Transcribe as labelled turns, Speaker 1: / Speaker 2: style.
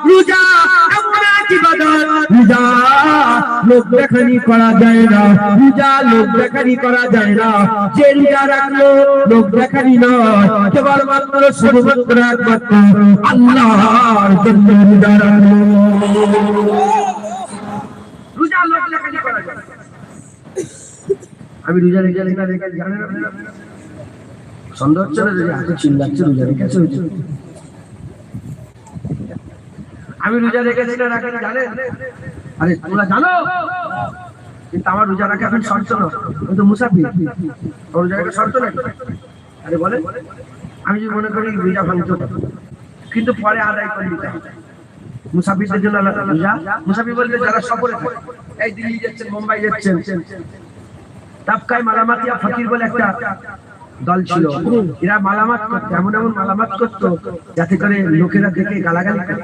Speaker 1: রোজা এমন এক ইবাদত, রোজা লোক দেখানি করা যায় না, রোজা লোক দেখানি করা যায় না। যে রোজা রাখলো লোক দেখানি নয়, কেবলমাত্র শুধুমাত্র একমাত্র আল্লাহর জন্য রোজা রাখলো। রোজা লোক দেখানি করা যায়। আমি রোজা রেখে জানেন আপনারা সন্দেহ হচ্ছে না যে এত চিল্লাচ্ছে রোজা রেখেছে। আমি রোজা রেখেছি না রাখি জানেন? আরে তোমরা জানো, কিন্তু আমার রোজা রাখা এখন শর্ত না, আমি তো মুসাফির। রোজা রাখা শর্ত না। আরে বলে আমি যদি মনে করি রোজা ভাঙতে কিন্তু পরে আদায় করে নিতে হবে। মুসাফিরদের জন্য আলাদা রোজা। মুসাফির বলতে যারা সফরে থাকে, এই দিল্লি যাচ্ছেন, মুম্বাই যাচ্ছেন, তাবকায় মালামাতিয়া ফকির বলে একটা দল ছিল। এরা মালামাত করতো, এমন এমন মালামাত করতো যাতে করে লোকেরা দেখে গালাগালি করে।